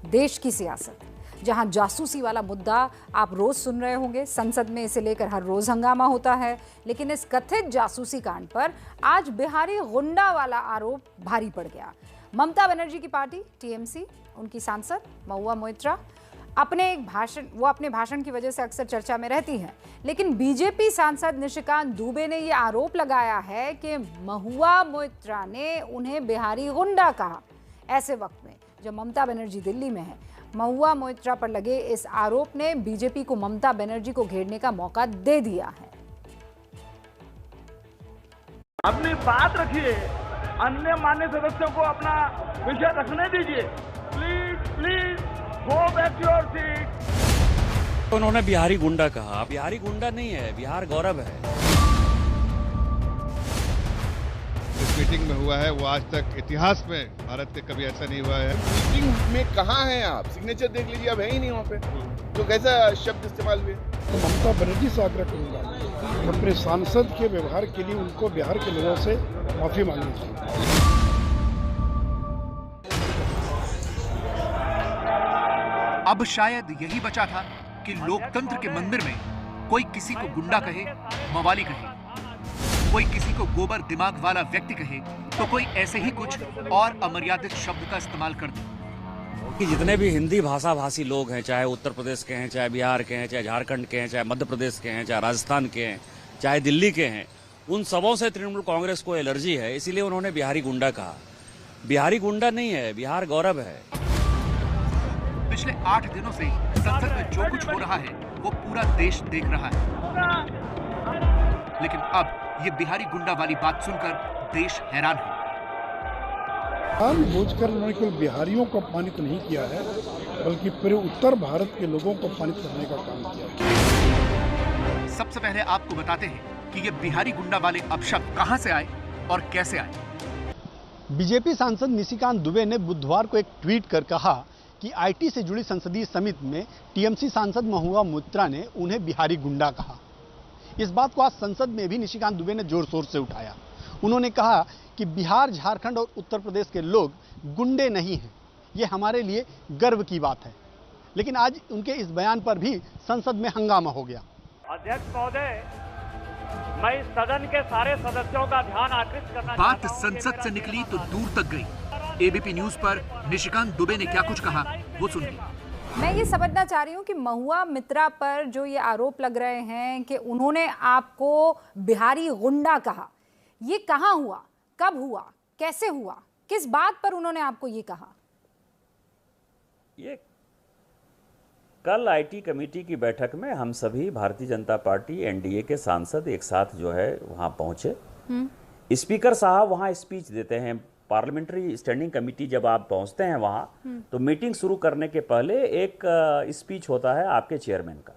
देश की सियासत, जहां जासूसी वाला मुद्दा आप रोज सुन रहे होंगे, संसद में इसे लेकर हर रोज हंगामा होता है। लेकिन इस कथित जासूसी कांड पर आज बिहारी गुंडा वाला आरोप भारी पड़ गया। ममता बनर्जी की पार्टी टीएमसी, उनकी सांसद महुआ मोइत्रा अपने भाषण की वजह से अक्सर चर्चा में रहती हैं। लेकिन बीजेपी सांसद निशिकांत दुबे ने यह आरोप लगाया है कि महुआ मोइत्रा ने उन्हें बिहारी गुंडा कहा। ऐसे वक्त में जब ममता बनर्जी दिल्ली में है, महुआ मोइत्रा पर लगे इस आरोप ने बीजेपी को ममता बनर्जी को घेरने का मौका दे दिया है। अपनी बात रखिए, अन्य मान्य सदस्यों को अपना विषय रखने दीजिए। Please please go back your seat. उन्होंने बिहारी गुंडा कहा। बिहारी गुंडा नहीं है, बिहार गौरव है। इस मीटिंग में हुआ है वो आज तक इतिहास में भारत के कभी ऐसा नहीं हुआ है। मीटिंग में कहाँ हैं आप? सिग्नेचर देख लीजिए, अब है ही नहीं वहाँ पे। तो कैसा शब्द इस्तेमाल हुए? तो ममता बनर्जी से आग्रह करूंगा अपने सांसद के व्यवहार के लिए उनको बिहार के लोगों से माफी मांगनी चाहिए। अब शायद यही बचा था कि लोकतंत्र के मंदिर में कोई किसी को गुंडा कहे, मवाली कहे, कोई किसी को गोबर दिमाग वाला व्यक्ति कहे, तो कोई ऐसे ही कुछ और अमर्यादित शब्द का इस्तेमाल कर दे। कि जितने भी हिंदी भाषा भाषी लोग हैं, चाहे उत्तर प्रदेश के हैं, चाहे बिहार के हैं, चाहे झारखंड के हैं, चाहे मध्य प्रदेश के हैं, चाहे राजस्थान के हैं, चाहे दिल्ली के हैं, उन सबों से तृणमूल कांग्रेस को एलर्जी है। इसीलिए उन्होंने बिहारी गुंडा कहा। बिहारी गुंडा नहीं है, बिहार गौरव है। पिछले 8 दिनों से संसद में जो कुछ हो रहा है वो पूरा देश देख रहा है। लेकिन अब ये बिहारी गुंडा वाली बात सुनकर देश हैरान है। जानबूझकर उन्होंने केवल बिहारियों को अपमानित नहीं किया है, बल्कि पूरे उत्तर भारत के लोगों को अपमानित करने का काम किया है। सबसे पहले आपको बताते हैं कि ये बिहारी गुंडा वाले अपशब्द कहां से आए और कैसे आए। बीजेपी सांसद निशिकांत दुबे ने बुधवार को एक ट्वीट कर कहा कि आईटी से जुड़ी संसदीय समिति में टीएमसी सांसद महुआ मोइत्रा ने उन्हें बिहारी गुंडा कहा। इस बात को आज संसद में भी निशिकांत दुबे ने जोर शोर से उठाया। उन्होंने कहा कि बिहार, झारखंड और उत्तर प्रदेश के लोग गुंडे नहीं हैं, ये हमारे लिए गर्व की बात है। लेकिन आज उनके इस बयान पर भी संसद में हंगामा हो गया। अध्यक्ष महोदय, मैं इस सदन के सारे सदस्यों का ध्यान आकृष्ट करना बात संसद से निकली तो दूर तक गई। एबीपी न्यूज पर निशिकांत दुबे ने क्या कुछ कहा वो सुनिए। मैं ये समझना चाह रही हूँ कि महुआ मोइत्रा पर जो ये आरोप लग रहे हैं कि उन्होंने आपको बिहारी गुंडा कहा, ये कहाँ हुआ, कब हुआ, कैसे हुआ, किस बात पर उन्होंने आपको ये कहा? ये कल आईटी कमेटी की बैठक में हम सभी भारतीय जनता पार्टी एनडीए के सांसद एक साथ जो है वहां पहुंचे। स्पीकर साहब वहां स्पीच देते हैं। पार्लियामेंट्री स्टैंडिंग कमेटी जब आप पहुंचते हैं वहां, तो मीटिंग शुरू करने के पहले एक स्पीच होता है आपके चेयरमैन का।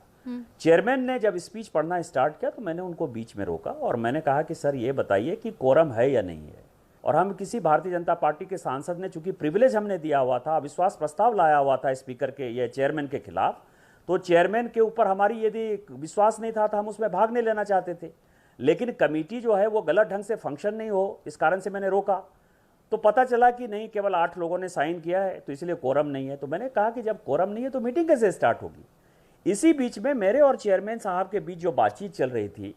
चेयरमैन ने जब स्पीच पढ़ना स्टार्ट किया तो मैंने उनको बीच में रोका और मैंने कहा कि सर ये बताइए कि कोरम है या नहीं है। और हम किसी भारतीय जनता पार्टी के सांसद ने, चूंकि प्रिविलेज हमने दिया हुआ था, अविश्वास प्रस्ताव लाया हुआ था स्पीकर के या चेयरमैन के खिलाफ, तो चेयरमैन के ऊपर हमारी यदि विश्वास नहीं था तो हम उसमें भाग नहीं लेना चाहते थे। लेकिन कमेटी जो है वो गलत ढंग से फंक्शन नहीं हो, इस कारण से मैंने रोका। तो पता चला कि नहीं, केवल 8 लोगों ने साइन किया है तो इसलिए कोरम नहीं है। तो मैंने कहा कि जब कोरम नहीं है तो मीटिंग कैसे स्टार्ट होगी। इसी बीच में मेरे और चेयरमैन साहब के बीच जो बातचीत चल रही थी,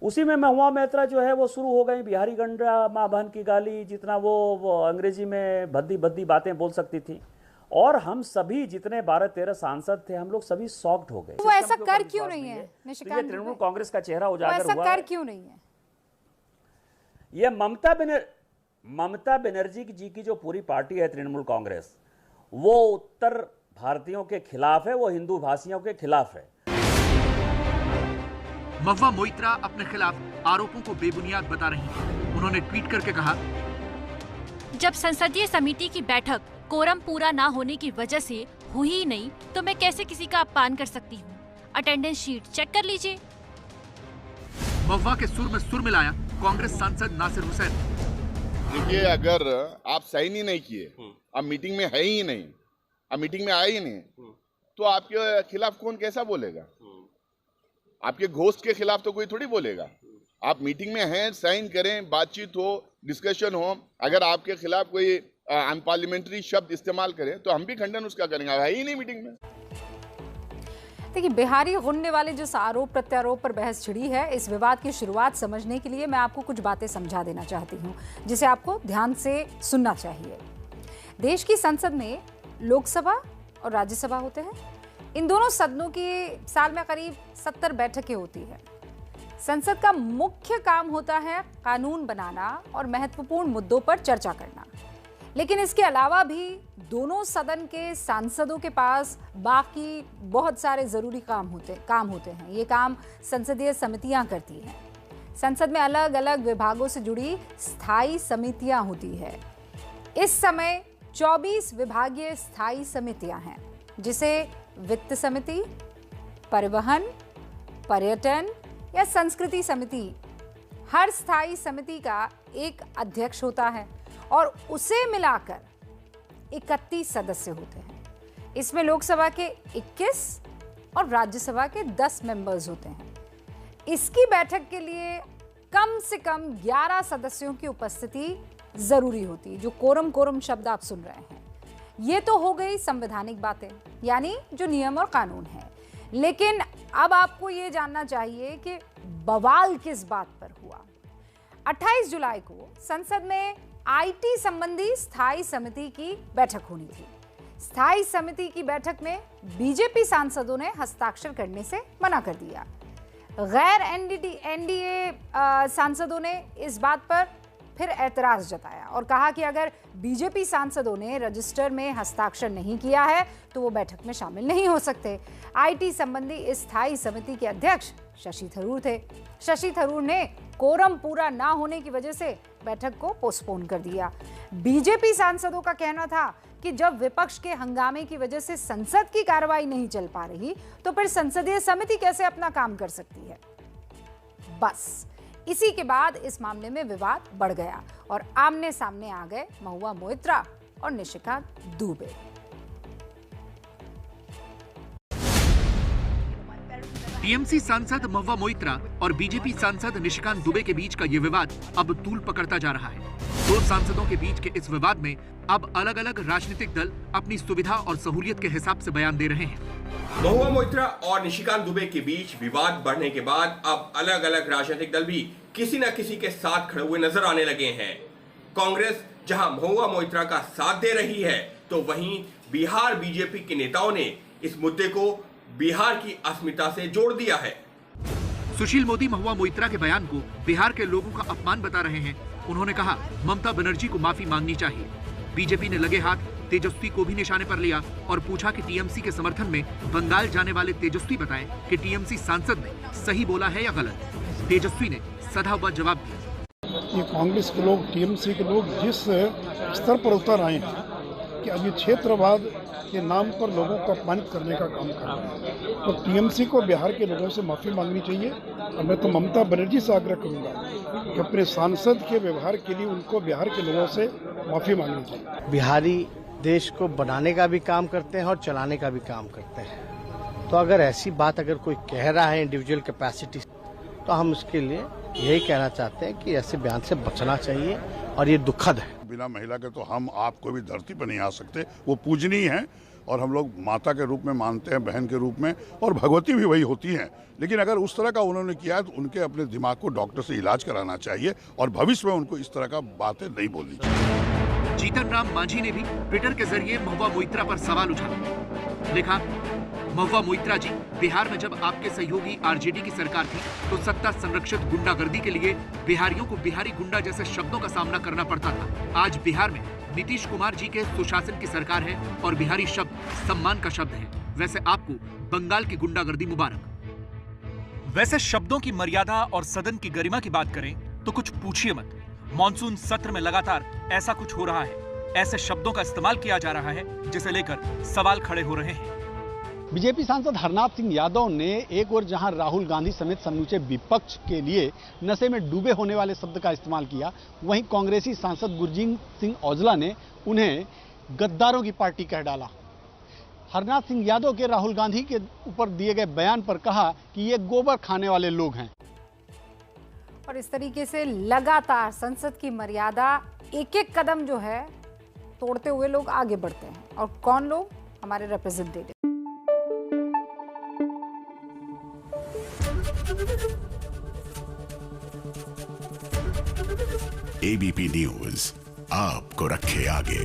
उसी में महुआ मोइत्रा जो है वो शुरू हो गई बिहारी गंडा, माँ बहन की गाली, जितना वो अंग्रेजी में भद्दी भद्दी बातें बोल सकती थी। और हम सभी जितने 12-13 सांसद थे, हम लोग सभी शॉक्ड हो गए। वो ऐसा कर क्यों नहीं है? ये तृणमूल कांग्रेस का चेहरा उजागर हुआ। ऐसा कर क्यों नहीं है? ये ममता बनर्जी जी की जो पूरी पार्टी है तृणमूल कांग्रेस, वो उत्तर भारतीयों के खिलाफ है, वो हिंदू भाषियों के खिलाफ है। महुआ मोइत्रा अपने खिलाफ आरोपों को बेबुनियाद बता रही हैं। उन्होंने ट्वीट करके कहा, जब संसदीय समिति की बैठक कोरम पूरा ना होने की वजह से हुई ही नहीं तो मैं कैसे किसी का अपमान कर सकती हूँ। अटेंडेंस शीट चेक कर लीजिए। महुआ के सुर में सुर मिलाया कांग्रेस सांसद नासिर हुसैन। देखिए, अगर आप साइन ही नहीं किए, अब मीटिंग में है ही नहीं, अब मीटिंग में आए ही नहीं, तो आपके खिलाफ कौन कैसा बोलेगा? आपके घोस्ट के खिलाफ तो कोई थोड़ी बोलेगा। आप मीटिंग में हैं, साइन करें, बातचीत हो, डिस्कशन हो। अगर आपके खिलाफ कोई अनपार्लियामेंट्री शब्द इस्तेमाल करें तो हम भी खंडन उसका करेंगे। है ही नहीं मीटिंग में। देखिए, बिहारी गुंडे वाले जिस आरोप प्रत्यारोप पर बहस छिड़ी है, इस विवाद की शुरुआत समझने के लिए मैं आपको कुछ बातें समझा देना चाहती हूँ, जिसे आपको ध्यान से सुनना चाहिए। देश की संसद में लोकसभा और राज्यसभा होते हैं। इन दोनों सदनों की साल में करीब 70 बैठकें होती है। संसद का मुख्य काम होता है कानून बनाना और महत्वपूर्ण मुद्दों पर चर्चा करना। लेकिन इसके अलावा भी दोनों सदन के सांसदों के पास बाकी बहुत सारे जरूरी काम होते हैं। ये काम संसदीय समितियां करती हैं। संसद में अलग अलग विभागों से जुड़ी स्थायी समितियां होती है। इस समय 24 विभागीय स्थायी समितियां हैं, जिसे वित्त समिति, परिवहन, पर्यटन या संस्कृति समिति। हर स्थायी समिति का एक अध्यक्ष होता है और उसे मिलाकर 31 सदस्य होते हैं। इसमें लोकसभा के 21 और राज्यसभा के 10 मेंबर्स होते हैं। इसकी बैठक के लिए कम से कम 11 सदस्यों की उपस्थिति जरूरी होती है। जो कोरम शब्द आप सुन रहे हैं, ये तो हो गई संवैधानिक बातें, यानी जो नियम और कानून है। लेकिन अब आपको ये जानना चाहिए कि बवाल किस बात पर हुआ। 28 जुलाई को संसद में आईटी संबंधी स्थायी समिति की बैठक होनी थी। स्थायी समिति की बैठक में बीजेपी सांसदों ने हस्ताक्षर करने से मना कर दिया। गैर एनडीए सांसदों ने इस बात पर फिर ऐतराज जताया और कहा कि अगर बीजेपी सांसदों ने रजिस्टर में हस्ताक्षर नहीं किया है तो वो बैठक में शामिल नहीं हो सकते। आईटी संबंधी इस स्थायी समिति के अध्यक्ष शशि थरूर थे। शशि थरूर ने कोरम पूरा ना होने की वजह से बैठक को पोस्टपोन कर दिया। बीजेपी सांसदों का कहना था कि जब विपक्ष के हंगामे की वजह से संसद की कार्रवाई नहीं चल पा रही तो फिर संसदीय समिति कैसे अपना काम कर सकती है। बस इसी के बाद इस मामले में विवाद बढ़ गया और आमने सामने आ गए महुआ मोइत्रा और निशिकांत दुबे। टीएमसी सांसद महुआ मोइत्रा और बीजेपी सांसद निशिकांत दुबे के बीच का ये विवाद अब तूल पकड़ता जा रहा है। दो सांसदों के बीच के इस विवाद में अब अलग अलग राजनीतिक दल अपनी सुविधा और सहूलियत के हिसाब से बयान दे रहे हैं। महुआ मोइत्रा और निशिकांत दुबे के बीच विवाद बढ़ने के बाद अब अलग अलग राजनीतिक दल भी किसी न किसी के साथ खड़े हुए नजर आने लगे हैं। कांग्रेस जहां महुआ मोइत्रा का साथ दे रही है तो वहीं बिहार बीजेपी के नेताओं ने इस मुद्दे को बिहार की अस्मिता से जोड़ दिया है। सुशील मोदी महुआ मोइत्रा के बयान को बिहार के लोगों का अपमान बता रहे हैं। उन्होंने कहा ममता बनर्जी को माफी मांगनी चाहिए। बीजेपी ने लगे हाथ तेजस्वी को भी निशाने पर लिया और पूछा कि टीएमसी के समर्थन में बंगाल जाने वाले तेजस्वी बताएं कि टीएमसी सांसद ने सही बोला है या गलत। तेजस्वी ने सधा हुआ जवाब दिया। ये कांग्रेस के लोग, टीएमसी के लोग जिस स्तर पर उतर आए हैं कि अभी क्षेत्रवाद के नाम पर लोगों को अपमानित करने का काम कर रहे हैं, तो टीएमसी को बिहार के लोगों से माफ़ी मांगनी चाहिए। और मैं तो ममता बनर्जी से आग्रह करूंगा कि अपने सांसद के व्यवहार के लिए उनको बिहार के लोगों से माफ़ी मांगनी चाहिए। बिहारी देश को बनाने का भी काम करते हैं और चलाने का भी काम करते हैं, तो अगर ऐसी बात अगर कोई कह रहा है इंडिविजुअल कैपेसिटी, तो हम उसके लिए यही कहना चाहते हैं कि ऐसे बयान से बचना चाहिए और ये दुखद है। बिना महिला के तो हम आप कोई भी धरती पर नहीं आ सकते। वो पूजनीय हैं और हम लोग माता के रूप में मानते हैं, बहन के रूप में, और भगवती भी वही होती हैं। लेकिन अगर उस तरह का उन्होंने किया है तो उनके अपने दिमाग को डॉक्टर से इलाज कराना चाहिए और भविष्य में उनको इस तरह का बातें नहीं बोलनी चाहिए। जीतन राम मांझी ने भी ट्विटर के जरिए महुआ मोइत्रा पर सवाल उठाया। लिखा, महुआ मोइत्रा जी, बिहार में जब आपके सहयोगी आरजेडी की सरकार थी तो सत्ता संरक्षित गुंडागर्दी के लिए बिहारियों को बिहारी गुंडा जैसे शब्दों का सामना करना पड़ता था। आज बिहार में नीतीश कुमार जी के सुशासन की सरकार है और बिहारी शब्द सम्मान का शब्द है। वैसे आपको बंगाल की गुंडागर्दी मुबारक। वैसे शब्दों की मर्यादा और सदन की गरिमा की बात करें तो कुछ पूछिए मत। मॉनसून सत्र में लगातार ऐसा कुछ हो रहा है। ऐसे शब्दों का इस्तेमाल किया जा रहा है जिसे लेकर सवाल खड़े हो रहे हैं। बीजेपी सांसद हरनाथ सिंह यादव ने एक और जहां राहुल गांधी समेत समूचे विपक्ष के लिए नशे में डूबे होने वाले शब्द का इस्तेमाल किया, वहीं कांग्रेसी सांसद गुरजीत सिंह औजला ने उन्हें गद्दारों की पार्टी कह डाला। हरनाथ सिंह यादव के राहुल गांधी के ऊपर दिए गए बयान पर कहा कि ये गोबर खाने वाले लोग हैं। और इस तरीके से लगातार संसद की मर्यादा एक एक कदम जो है तोड़ते हुए लोग आगे बढ़ते हैं। और कौन लोग? हमारे रिप्रेजेंटेटिव। एबीपी न्यूज आपको रखे आगे।